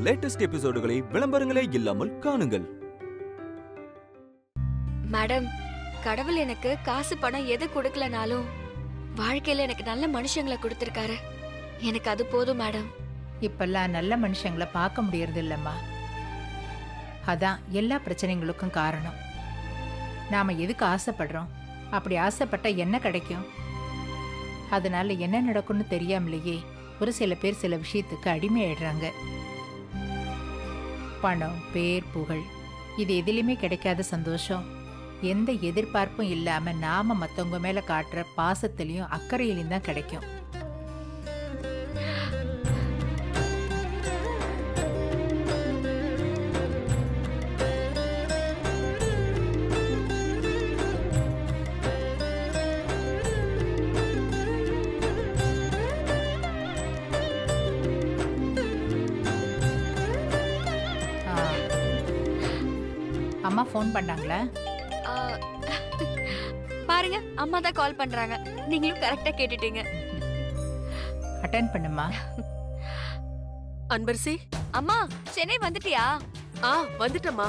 Latest எபிசோடுகளை விளம்பரங்களே இல்லாமல் காணுங்கள். Madam, கடவுள் எனக்கு காசு பணம் எது கொடுக்கலனாலும் வாழ்க்கையில எனக்கு நல்ல மனுஷங்களை கொடுத்திருக்காரு. எனக்கு அது போதும் மேடம். இப்பெல்லாம் நல்ல மனுஷங்களை பார்க்க முடியறது இல்லம்மா. அதான் எல்லா பிரச்சனைகளுக்கும் காரணம். நாம எதுக்கு ஆசைப்படுறோம்? அப்படி ஆசைப்பட்டா என்ன கிடைக்கும்? அதனால என்ன நடக்கும்னு தெரியாமலேயே ஒரு சில பேர் சில விஷயத்துக்கு அடிமையாயிடுறாங்க. பணம், பேர், புகழ், இது எதிலுமே கிடைக்காத சந்தோஷம் எந்த எதிர்பார்ப்பும் இல்லாம நாம மத்தவங்க மேல காட்டுற பாசத்திலையும் அக்கறையிலையும் தான் கிடைக்கும். அம்மா ஃபோன் பண்ணாங்களா? பாருங்க, அம்மா தான் கால் பண்றாங்க. நீங்களும் கரெக்டா கேட்டுட்டீங்க. அட்டெண்ட் பண்ணுமா. அன்பரசி, அம்மா சென்னை வந்துட்டியா? வந்துட்டம்மா.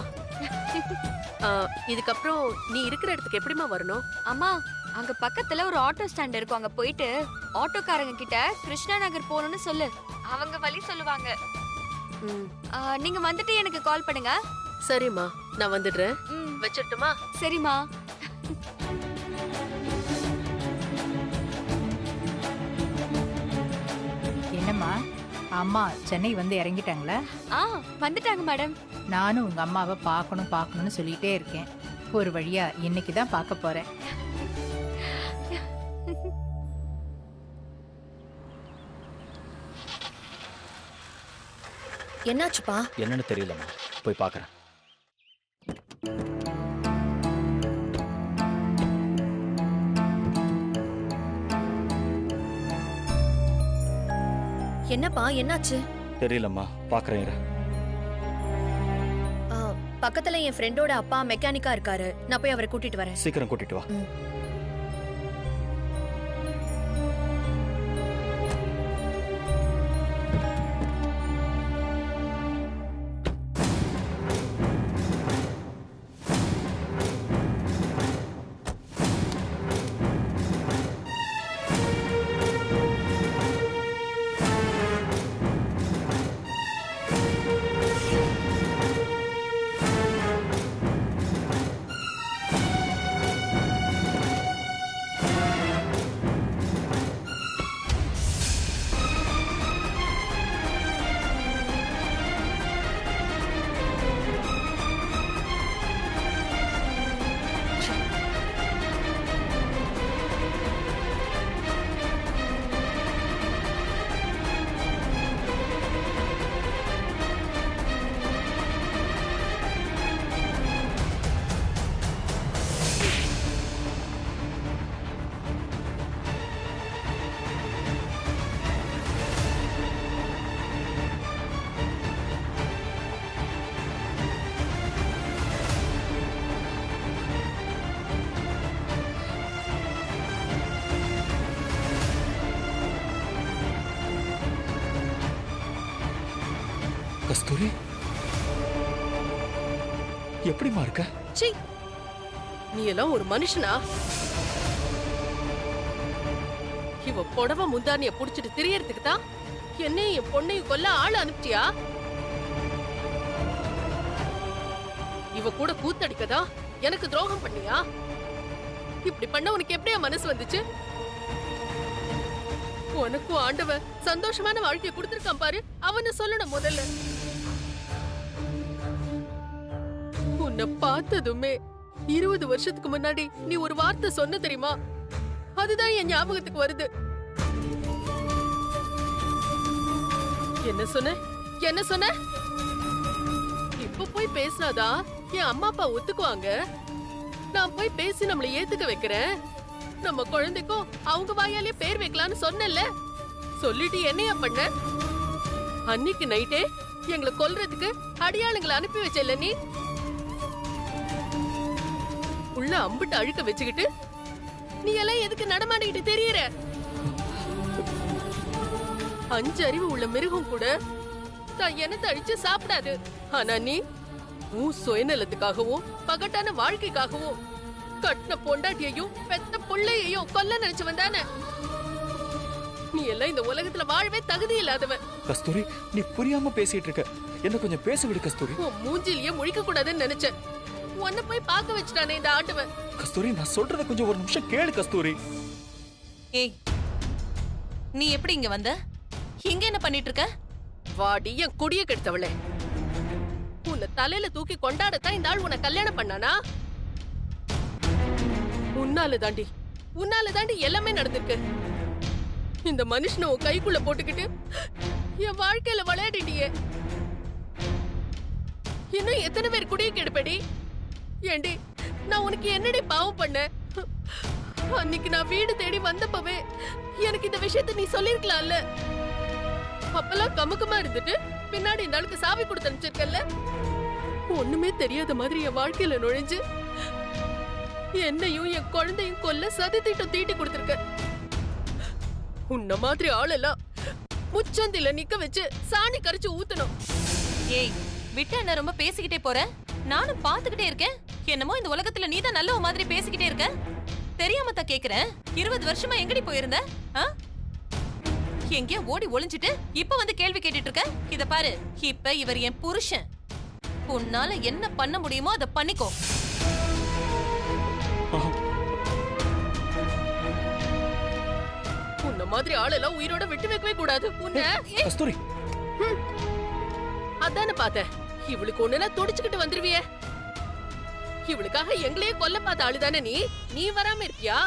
இதுக்கப்புறம் நீ இருக்கிற இடத்துக்கு எப்படிமா வரணும்? அம்மா, அங்க பக்கத்துல ஒரு ஆட்டோ ஸ்டாண்ட் இருக்கும். அங்க போயிட்டு ஆட்டோக்காரங்க கிட்ட கிருஷ்ணா நகர் போகணும்னு சொல்லு. அவங்க வழி சொல்லுவாங்க. நீங்க வந்துட்டு எனக்கு கால் பண்ணுங்க. சரிம்மா, நான் வந்துடுறேன். வச்சிரட்டுமா? சரிம்மா. என்னம்மா, அம்மா சென்னை வந்து இறங்கிட்டாங்களா? வந்துட்டாங்க மேடம். நானும் உங்க அம்மாவை பார்க்கணும்னு சொல்லிட்டே இருக்கேன். ஒரு வழியா இன்னைக்கு தான் பார்க்க போறேன். என்னாச்சுப்பா? என்னன்னு தெரியலம்மா, போய் பார்க்கறேன். என்னப்பா, என்னாச்சு? தெரியலம்மா, பார்க்கறேன் இரு. பக்கத்துல என் ஃப்ரெண்டோட அப்பா மெக்கானிக்கா இருக்காரு. நான் போய் அவரை கூட்டிட்டு வரேன். சீக்கிரம் கூட்டிட்டு வா. கஸ்தூரி, எப்படிமா இருக்க? சீ, நீ எல்லாம் ஒரு மனுஷனா? இவ புடவ முந்தானிய புடிச்சிட்டு திரியறதுக்கு தான் என்னையும் என் பொண்ணையும் கொல்ல ஆள் அனுப்பிச்சியா? இவ கூட கூத்தடிக்கதா எனக்கு துரோகம் பண்ணியா? இப்படி பண்ண உனக்கு எப்படியா மனசு வந்துச்சு? உனக்கும் ஆண்டவன் சந்தோஷமான வாழ்க்கையை கொடுத்திருக்கான் பாரு, அவனை சொல்லணும் முதல்ல. உன்னை பார்த்ததுமே 20 வருஷத்துக்கு முன்னாடி நீ ஒரு வார்த்தை சொன்ன தெரியுமா? அதுதான் என் ஞாபகத்துக்கு வருது. என்ன சொன்ன? இப்ப போய் பேசினாதான் என் அம்மா அப்பா ஒத்துக்குவாங்க. நான் போய் பேசி நம்மளை ஏத்துக்க வைக்கிறேன். நம்ம குழந்தைக்கும் அவங்க வாயாலே பேர் வைக்கலாம்னு சொன்னல. சொல்லிட்டு என்னையா பண்ண? அன்னைக்கு நைட்டே எங்களை கொல்றதுக்கு அடியாளுங்களை அனுப்பி வச்சல. நீ உள்ள அம்பிட்டு அழுக்க வச்சுக்கிட்டு நீ எல்லாம் எதுக்கு நடமாடிக்கிட்டு தெரியற? 5 அறிவு உள்ள மிருகம் கூட தான் என்னத்தை அழிச்சு சாப்பிடாது. ஆனா நீ உன் சுயநலத்துக்காகவும் பகட்டான வாழ்க்கைக்காகவும் கட்டின பொண்டாட்டியையும் பெத்த புள்ளையையும் கொல்ல நினைச்சவன் தானே. நீ எல்லாம் இந்த உலகத்துல வாழவே தகுதி இல்லாதவன். கஸ்தூரி, நீ புரியாம பேசிட்டு இருக்க. என்ன கொஞ்சம் பேச விடு கஸ்தூரி. உன் மூஞ்சிலேயே முழிக்க கூடாதுன்னு நினைச்சேன். உன்னை போய் பார்க்க வச்சுட்டானே இந்த ஆண்டவன். கஸ்தூரி, நான் சொல்றத கொஞ்சம் ஒரு நிமிஷம் கேளு கஸ்தூரி. ஏய், நீ எப்படி இங்க வந்த? இங்க என்ன பண்ணிட்டு இருக்க? வாடி என் குடிய கெடுத்தவளே. உன்னை தலையில தூக்கி கொண்டாடத்தான் இந்த ஆள் உன்னை கல்யாணம் பண்ணானா? உன்னால தாண்டி எல்லாமே நடந்திருக்கு. இந்த மனுஷனை உன் கைக்குள்ள போட்டுக்கிட்டு என் வாழ்க்கையில விளையாடிட்டியே. இன்னும் எத்தனை பேர் குடிய கெடுப்படி? ஏண்டி, நான் உனக்கு என்னடி பாவம் பண்ண? அன்னைக்கு நான் வீடு தேடி வந்தப்பவே எனக்கு இந்த விஷயத்தை நீ சொல்லிருக்கலாம்ல. அப்பெல்லாம் கமுக்கமா இருந்துட்டு பின்னாடி இந்த ஆளுக்கு சாவி கொடுத்து அனுப்பிச்சிருக்கல. ஒண்ணுமே தெரியாத மாதிரி என் வாழ்க்கையில நுழைஞ்சு என்னையும் என் குழந்தையும் கொல்ல சதி திட்டம் தீட்டி கொடுத்திருக்க. உன்ன மாதிரி ஆளெல்லாம் முச்சந்தில நிக்க வச்சு சாணி கரைச்சு ஊத்தணும். ஏய், விட்டு என்ன ரொம்ப பேசிக்கிட்டே போற? நானும் பாத்துக்கிட்டே இருக்கேன். என்னமோ இந்த உலகத்துல நீதான் நல்ல மாதிரி பேசிக்கிட்டே இருக்க. தெரியாம தான் கேக்குறேன். 20 வருஷமா எங்கடி போயிருந்த? எங்கேயோ ஓடி ஒளிஞ்சிட்டு இப்ப வந்து கேள்வி கேட்டுட்டு இருக்க. இத பாரு, இப்ப இவர் என் புருஷன். உன்னால என்ன பண்ண முடியுமோ அதை பண்ணிக்கோ. உன்ன மாதிரி ஆளெல்லாம் உயிரோட விட்டு வைக்கவே கூடாது. கஸ்தூரி, அதான பாத்த. இவளுக்கு ஒண்ணுனா துடிச்சுக்கிட்டு வந்துருவியே. இவளுக்காக எங்களையே கொல்ல பார்த்த ஆளுதானே நீ வராம இருக்கியா?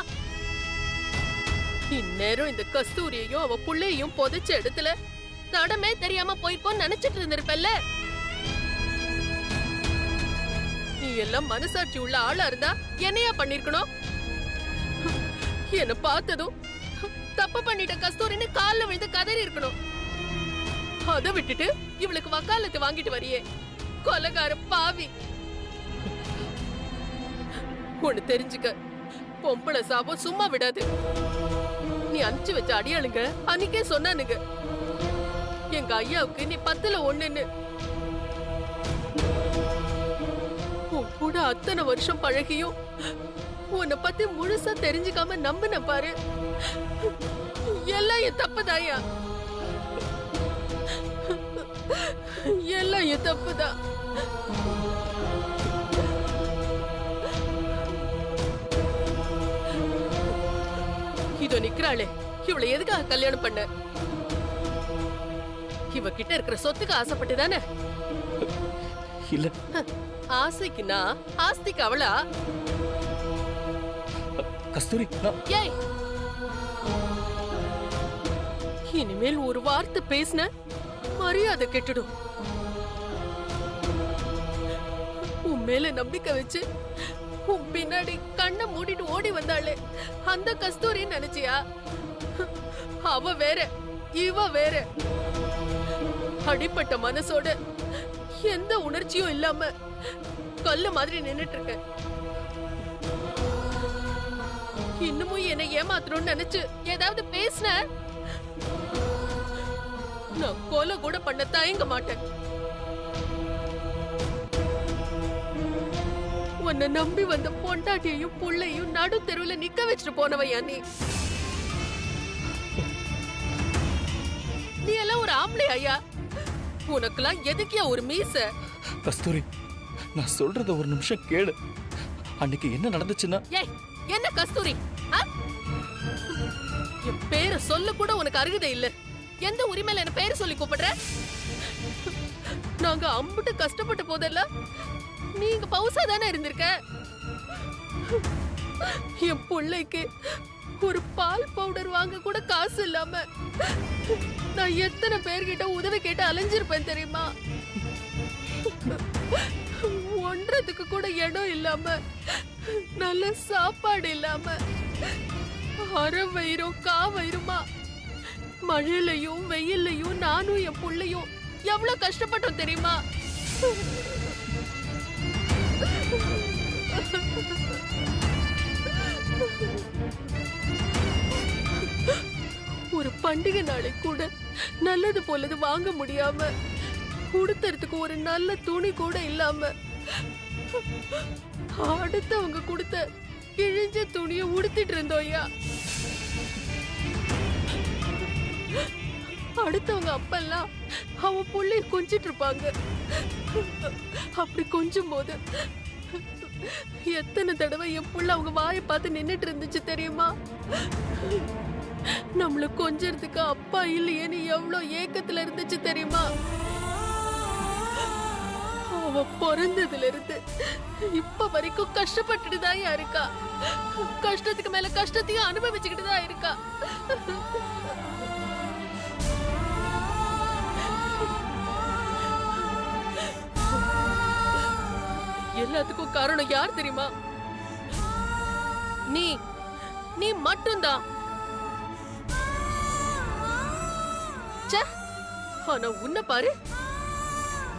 இந்நேரம் இந்த கஸ்தூரியையும் அவ புள்ளையும் புதைச்ச இடத்துல தடமே தெரியாம போயிருக்கோன்னு நினைச்சிட்டு இருந்திருப்பல்ல. நீ எல்லாம் மனசாட்சி உள்ள ஆளா இருந்தா என்னையா பண்ணிருக்கணும்? என்ன பார்த்ததும் தப்பு பண்ணிட்ட கஸ்தூரின்னு கால்ல விழுந்து கதறி இருக்கணும். அதை விட்டுட்டு இவளுக்கு வக்காலத்து வாங்கிட்டு வரியே, கொலைகார பாவி. ஒண்ணு தெரிஞ்சுக்க, பொம்பளை சாபம் சும்மா விடாது. நீ அனுப்பிச்சு வச்ச அடியாளுங்க அன்னைக்கே சொன்னானுங்க, எங்க ஐயாவுக்கு நீ 10ல 1ன்னு. உன் கூட அத்தனை வருஷம் பழகியும் உன்னை பத்தி முழுசா தெரிஞ்சுக்காம நம்பின பாரு. எல்லாம் என் தப்புதாயா, எல்லாம் என் தப்புதான். இதோ நிக்கிறாளே, இவளை எதுக்காக கல்யாணம் பண்ண? இவ கிட்ட இருக்கிற சொத்துக்கு ஆசைப்பட்டுதானே? இல்ல. ஆசைக்குன்னா ஆஸ்திக்கு அவளா? கஸ்தூரி, ஏய், இனிமேல் ஒரு வார்த்தை பேசின மரியாதை கெட்டுடும். உன் மேல நம்பிக்கை வச்சு உன் பின்னாடி கண்ணை மூடிட்டு ஓடி வந்தாளே, அந்த கஸ்தூரி நினைச்சியா? அவ வேற, இவ வேற. அடிப்பட்ட மனசோட எந்த உணர்ச்சியும் இல்லாம கல்லு மாதிரி நின்னுட்டு இருக்க. இன்னமும் என்னை ஏமாத்தணும்னு நினைச்சு ஏதாவது பேசின நான் கொலை கூட பண்ண தயங்க மாட்டேன். உன்னை நம்பி வந்த பொண்டாட்டியையும் புள்ளையும் நடு தெருவுல நிக்க வச்சுட்டு போனவையா நீ? நீ எல்லாம் ஒரு ஆம்பளை ஐயா, உனக்கெல்லாம் எதுக்கியா ஒரு மீச? கஸ்தூரி, நான் சொல்றத ஒரு நிமிஷம் கேளு. அன்னைக்கு என்ன நடந்துச்சுன்னா? ஏய், என்ன கஸ்தூரி? என் பேரை சொல்ல கூட உனக்கு அருகதை இல்ல. எந்த உரிமையில என்ன பேரு சொல்லி கூப்பிடுற? நாங்க அம்புட்டு கஷ்டப்பட்ட போதெல்லாம் நீங்க பவுசா தானே இருந்திருக்க. என் பிள்ளைக்கு ஒரு பால் பவுடர் வாங்க கூட காசு இல்லாம நான் எத்தனை பேர்கிட்ட உதவி கேட்டு அலைஞ்சிருப்பேன் தெரியுமா? ஒன்றதுக்கு கூட இடம் இல்லாம, நல்ல சாப்பாடு இல்லாம, அரை வயிறும் கா வயிறுமா மழையிலையும் வெயில்லையும் நானும் என் புள்ளையும் எவ்வளவு கஷ்டப்பட்டோம் தெரியுமா? ஒரு பண்டிகை நாளை கூட நல்லது போலது வாங்க முடியாம உடுத்துறதுக்கு ஒரு நல்ல துணி கூட இல்லாம அடுத்தவங்க கொடுத்த கிழிஞ்ச துணியை உடுத்திட்டு இருந்தோம்யா. அடுத்தவங்க அப்பெல்லாம் அவன் புள்ளைய கொஞ்சிட்டு இருப்பாங்க. அப்படி கொஞ்சும் போது எத்தனை தடவை என் புள்ள அவங்க வாயை பார்த்து நின்னுட்டு இருந்துச்சு தெரியுமா? நம்மள கொஞ்சறதுக்கு அப்பா இல்லையேன்னு எவ்வளவு ஏக்கத்துல இருந்துச்சு தெரியுமா? அவ பிறந்ததுல இருந்து இப்ப வரைக்கும் கஷ்டப்பட்டுட்டு தான் இருக்கா. கஷ்டத்துக்கு மேல கஷ்டத்தையும் அனுபவிச்சுக்கிட்டு தான் இருக்கா. எல்லாத்துக்கும் காரணம் யார் தெரியுமா? நீ நீ மட்டும்தான். ஆனா உன்னை பாரு,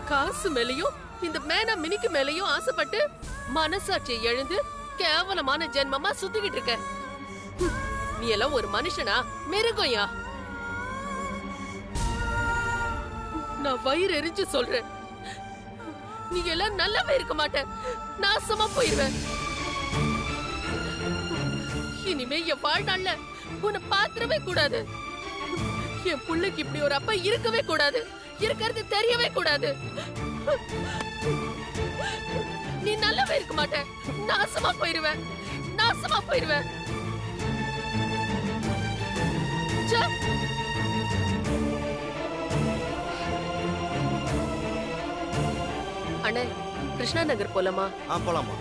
காசு மேலையும் இந்த மேனா மினிக்கு மேலையும் ஆசைப்பட்டு மனசாட்சியை எழுந்து கேவலமான ஜென்மமா சுத்திக்கிட்டு இருக்க. நீ எல்லாம் ஒரு மனுஷனா? மிருகம்யா. நான் வயிறு எரிஞ்சு சொல்றேன், நீ எல்லாம் நல்லாவே இருக்க மாட்ட, நாசமா போயிருவேன். இனிமே என் வாழ்நாள்ல உன்னை பாத்திரவே கூடாது. என் புள்ளைக்கு இப்படி ஒரு அப்பா இருக்கவே கூடாது, இருக்கிறது தெரியவே கூடாது. நீ நல்லாவே இருக்க மாட்ட, நாசமா போயிருவேன், நாசமா போயிருவேன். அண்ணே, கிருஷ்ணா நகர் போலாமா? போலாமா.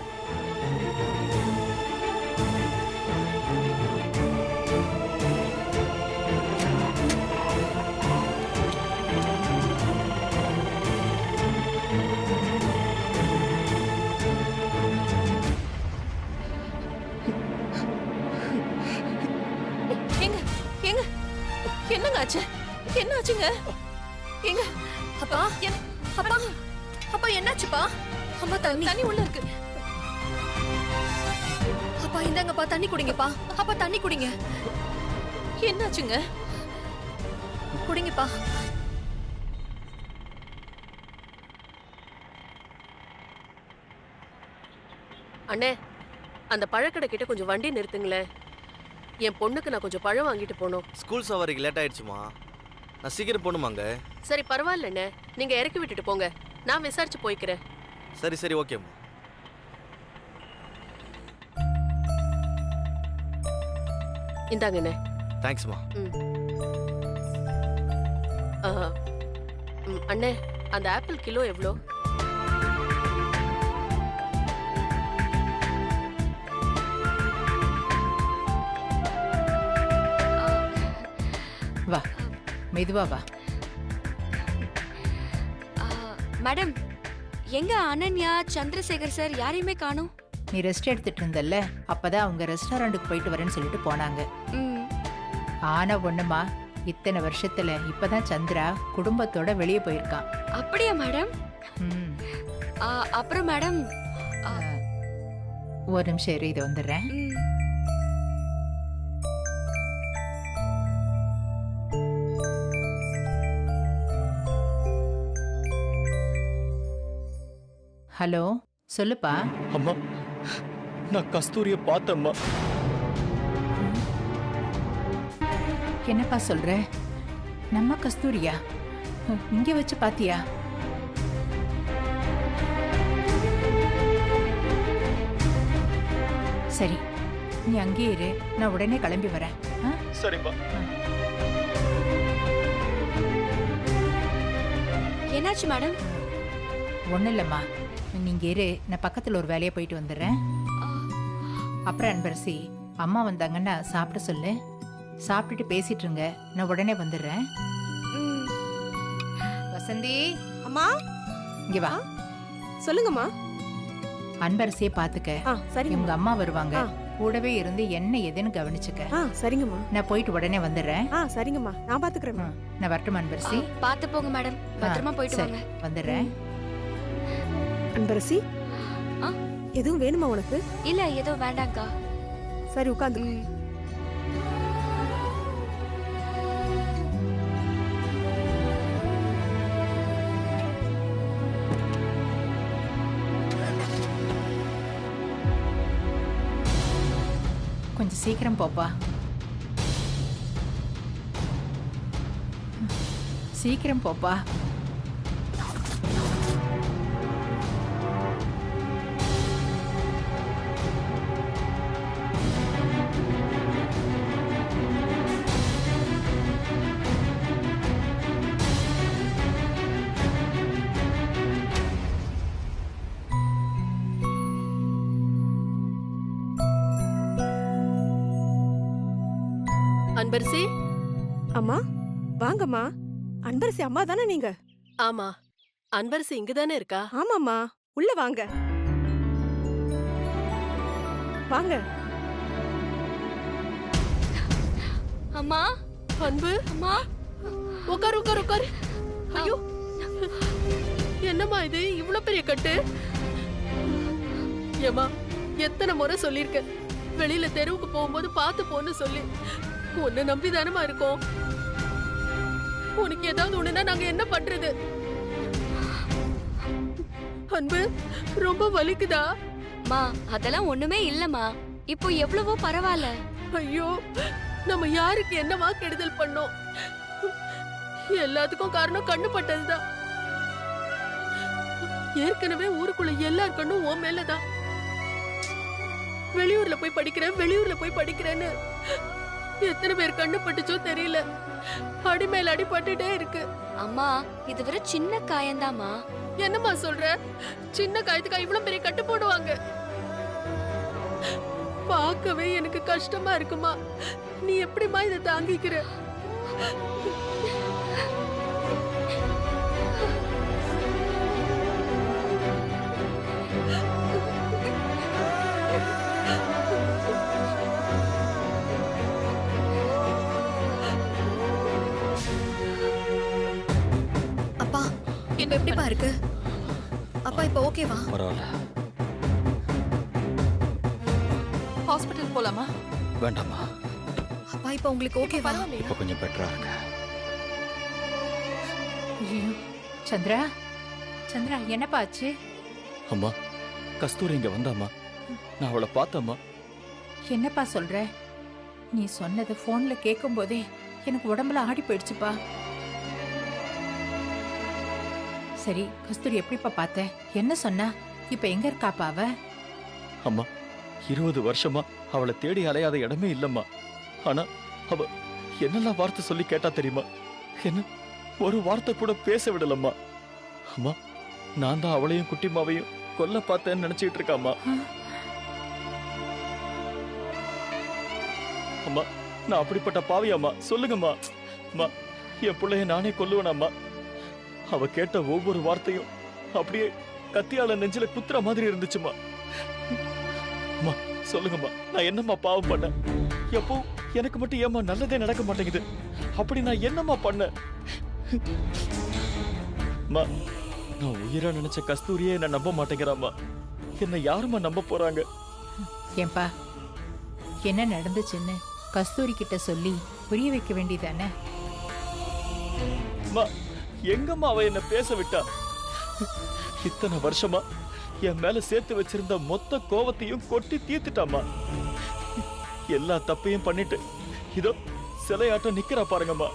என்னங்க ஆச்சு? என்ன ஆச்சுங்க? எங்க அப்பா, அப்பா, அப்பா என்னாச்சுப்பா? அம்மா தண்ணி உள்ள இருக்கு. அப்பா இந்தாங்கப்பா, தண்ணி குடிங்கப்பா. அப்பா தண்ணி குடிங்க. என்னாச்சுங்க? குடிங்கப்பா. அண்ணே, அந்த பழக்கடை கிட்ட கொஞ்சம் வண்டி நிறுத்துங்களேன். என் பொண்ணுக்கு நான் கொஞ்சம் பழம் வாங்கிட்டு போகணும். ஸ்கூல் சவாரிக்கு லேட் ஆயிடுச்சுமா, நான் சீக்கிரம் போகணுமாங்க. சரி பரவாயில்லண்ணே, நீங்க இறக்கி விட்டுட்டு போங்க, நான் விசாரிச்சு போய்க்கிறேன். சரி சரி ஓகேம்மா. இந்தாங்கண்ணே. தேங்க்ஸ்மா. அண்ணே, அந்த ஆப்பிள் கிலோ எவ்வளோ? வா, மெதுவா வா. மேடம், எங்க அனன்யா, சந்திரசேகர் சார் யாரையுமே காணோம். நீ ரெஸ்ட் எடுத்துட்டு இருந்தல்ல, அப்பதான் அவங்க ரெஸ்டாரண்ட்டுக்கு போயிட்டு வரேன்னு சொல்லிட்டு போனாங்க. ஆனா ஒண்ணுமா, இத்தனை வருஷத்துல இப்பதான் சந்திரா குடும்பத்தோட வெளியே போயிருக்கான். அப்படியா மேடம்? அப்புறம் மேடம், ஒரு நிமிஷம் இரு, இது வந்துடுறேன். ஹலோ, சொல்லுப்பா. அம்மா, நான் கஸ்தூரிய பார்த்தம்மா. என்னப்பா சொல்ற? நம்ம கஸ்தூரியா இங்க வச்சு பாத்தியா? சரி, நீ அங்கேயே இரு, நான் உடனே கிளம்பி வரேன். சரிப்பா. என்னாச்சு மேடம்? ஒன்றும் இல்லைம்மா, நீங்க இரு, நான் பக்கத்தில் ஒரு வேலையை போயிட்டு வந்துடுறேன். அப்புறம் அன்பரசி, அம்மா வந்தாங்கன்னா சாப்பிட சொல்லு. சாப்பிட்டுட்டு பேசிட்டு இருங்க, நான் உடனே வந்துடுறேன். வசந்தி அம்மா, இங்க வா. சொல்லுங்கம்மா. அன்பரசியை பாத்துக்க, இவங்க அம்மா வருவாங்க, கூடவே இருந்து என்ன எதுன்னு கவனிச்சுக்க. சரிங்கம்மா. நான் போயிட்டு உடனே வந்துடுறேன். சரிங்கம்மா, நான் பாத்துக்கிறேன். நான் வரட்டும் அன்பரசி? பாத்து போங்க மேடம், பத்திரமா போயிட்டு வாங்க. வந்துடுறேன். அன்பரசி, எதுவும் வேணுமா உனக்கு? இல்ல, எதுவும் வேண்டாங்க்கா. சரி, உட்காந்து. கொஞ்சம் சீக்கிரம் போப்பா. சீக்கிரம் போப்பா. அன்பரசி. அம்மா வாங்கம்மா. அன்பரசி அம்மா தானே நீங்க? ஆமா, அன்பரசி இங்கதானே இருக்கா? ஆமாம்மா, உள்ள வாங்க வாங்க. அம்மா, அன்பு, அம்மா, உட்காரு உட்காரு உட்காரு. ஐயோ, என்னம்மா இது இவ்வளவு பெரிய கட்டு? ஏமா, எத்தனை முறை சொல்லிருக்கேன் வெளியில தெருவுக்கு போகும்போது பார்த்து போன்னு சொல்லி. உன்னை நம்பிதானமா இருக்கோம். உனக்கு ஏதாவது ஒண்ணுனா நாங்க என்ன பண்றது? அன்பு, ரொம்ப வலிக்குதா? மா, அதெல்லாம் ஒண்ணுமே இல்லம்மா. இப்போ எவ்வளவோ பரவாயில்ல. ஐயோ, நம்ம யாருக்கு என்னவா கெடுதல் பண்ணோம்? எல்லாத்துக்கும் காரணம் கண்ணு பட்டதுதான். ஏற்கனவே ஊருக்குள்ள எல்லார் கண்ணும் உன் மேலதான். வெளியூர்ல போய் படிக்கிறேன்னு எத்தனை பேர் கண்ணு பட்டுச்சோ தெரியல. அடி மேல அடி பட்டுட்டே இருக்கு. அம்மா, இது வெறும் சின்ன காயந்தாம்மா. என்னம்மா சொல்ற? சின்ன காயத்துக்கா இவ்வளவு பெரிய கட்டு போடுவாங்க? பார்க்கவே எனக்கு கஷ்டமா இருக்குமா. நீ எப்படிமா இதை தாங்கிக்கிற? அப்பா, இப்ப எப்படிப்பா இருக்கு? அப்பா இப்ப ஓகேவா? பரவாயில்ல. ஹாஸ்பிடல் போலாமா? வேண்டாமா, அப்பா இப்ப உங்களுக்கு ஓகேவா? இப்ப கொஞ்சம் பெட்டரா இருக்கு. ஐயோ, சந்திரா, சந்திரா, என்னப்பா ஆச்சு? அம்மா, கஸ்தூரி இங்க வந்தாம்மா. நான் அவளை பார்த்தம்மா. என்னப்பா சொல்ற? நீ சொன்னது போன்ல கேட்கும் போதே எனக்கு உடம்புல ஆடி போயிடுச்சுப்பா. சரி, கஸ்தூரி எப்படிப்பா பார்த்த? என்ன சொன்னா? இப்ப எங்க இருக்காப்பா அவ? அம்மா, 20 வருஷமா அவளை தேடி அலையாத இடமே இல்லம்மா. ஆனா அவ என்னெல்லாம் வார்த்தை சொல்லி கேட்டா தெரியுமா? என்ன ஒரு வார்த்தை கூட பேச விடலம்மா. அம்மா, நான் தான் அவளையும் குட்டிமாவையும் கொல்ல பார்த்தேன்னு நினைச்சிட்டு இருக்காம்மா. அம்மா, நான் அப்படிப்பட்ட பாவியாம்மா? சொல்லுங்கம்மா. அம்மா, என் பிள்ளைய நானே கொல்லுவேனாம்மா? அவ கேட்ட ஒவ்வொரு வார்த்தையும் அப்படியே கத்தியால நெஞ்சில குத்துற மாதிரி இருந்துச்சுமா. அம்மா, சொல்லுங்கம்மா, நான் என்னம்மா பாவம் பண்ணேன்? எப்போ எனக்கு மட்டும் ஏம்மா நல்லதே நடக்க மாட்டேங்குது? அப்படி நான் என்னம்மா பண்ணேன்? அம்மா, நான் உயிரா நினைச்ச கஸ்தூரியே என்ன நம்ப மாட்டேங்கிறாம்மா. என்ன யாரும்மா நம்ப போறாங்க? ஏன்பா, என்ன நடந்துச்சுன்னு கஸ்தூரி கிட்ட சொல்லி புரிய வைக்க வேண்டியதானே? அம்மா, எங்கம்மா அவ என்ன பேச விட்டா? இத்தனை வருஷமா என் மேல சேர்த்து வச்சிருந்த மொத்த கோவத்தையும் கொட்டி தீர்த்துட்டாமா. எல்லா தப்பையும் பண்ணிட்டு இதோ சிலையாட்டம் நிக்கிறா பாருங்கம்மா.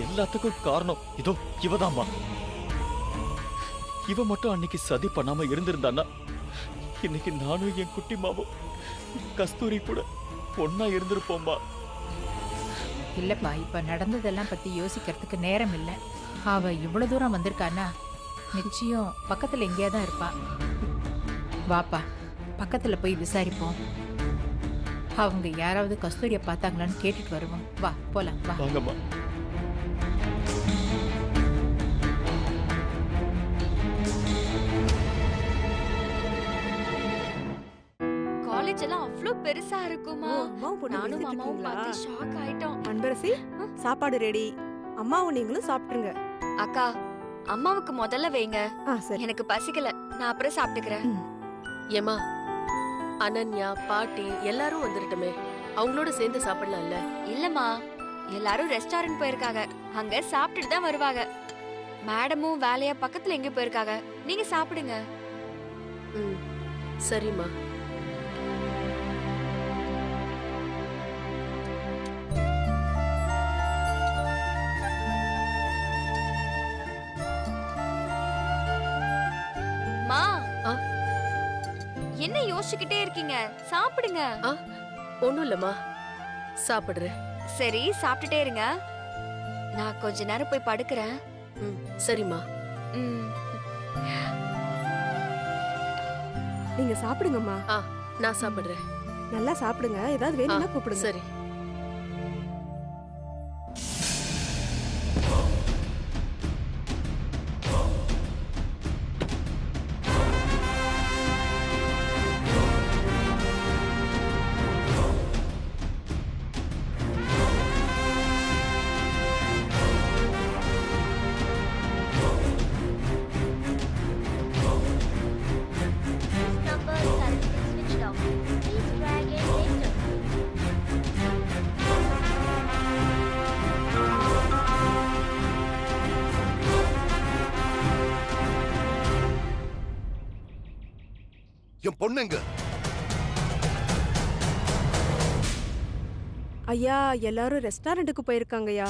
எல்லாத்துக்கும் காரணம் இதோ இவதாம்மா. இவ மட்டும் அன்னைக்கு சதி பண்ணாம இருந்திருந்தானா இன்னைக்கு நானும் என் குட்டிமாவும் கஸ்தூரி கூட ஒன்னா இருந்திருப்போம்மா. இல்லப்பா, இப்ப நடந்ததெல்லாம் பத்தி யோசிக்கிறதுக்கு நேரம் இல்ல. அவ இவ்வளவு தூரம் வந்திருக்கானா நிச்சயம் பக்கத்துல எங்கேயா தான் இருப்பா. வாப்பா, பக்கத்துல போய் விசாரிப்போம். அவங்க யாராவது கஸ்தூரிய பார்த்தாங்களான்னு கேட்டுட்டு வருவோம். வா போலாம், வா. வாங்கம்மா. காலேஜ் எல்லாம் அவ்ளோ பெருசா இருக்குமா? ஓ, அம்மாவும் பொண்ணும் நானும் பேசிட்டு மாமாவும் இருக்கீங்களா? பார்த்து ஷாக் ஆயிட்டோம். அன்பரசி, சாப்பாடு ரெடி. அம்மாவும் நீங்களும் சாப்பிட்டுருங்க. அக்கா, அம்மாவுக்கு முதல்ல வைங்க. சரி. எனக்கு பசிக்கல, நான் அப்புறம் சாப்பிட்டுக்கிறேன். ஏமா, அனன்யா பாட்டி எல்லாரும் வந்துருட்டுமே, அவங்களோட சேர்ந்து சாப்பிடலாம்ல? இல்லம்மா, எல்லாரும் ரெஸ்டாரண்ட் போயிருக்காங்க. அங்க சாப்பிட்டுட்டு தான் வருவாங்க. மேடமும் வேலையா பக்கத்துல எங்க போயிருக்காங்க. நீங்க சாப்பிடுங்க. ம், சரிம்மா. என்ன யோசிச்சுக்கிட்டே இருக்கீங்க? சாப்பிடுங்க. ஒண்ணும் இல்லம்மா, சாப்பிடுறேன். சரி, சாப்பிட்டுட்டே இருங்க. நான் கொஞ்ச நேரம் போய் படுக்கிறேன். சரிம்மா. நீங்க சாப்பிடுங்கம்மா. நான் சாப்பிடுறேன். நல்லா சாப்பிடுங்க. ஏதாவது வேணும்னா கூப்பிடுங்க. சரி. என் பொண்ணுங்க ஐயா, எல்லாரும் ரெஸ்டாரண்ட்டுக்கு போயிருக்காங்கய்யா.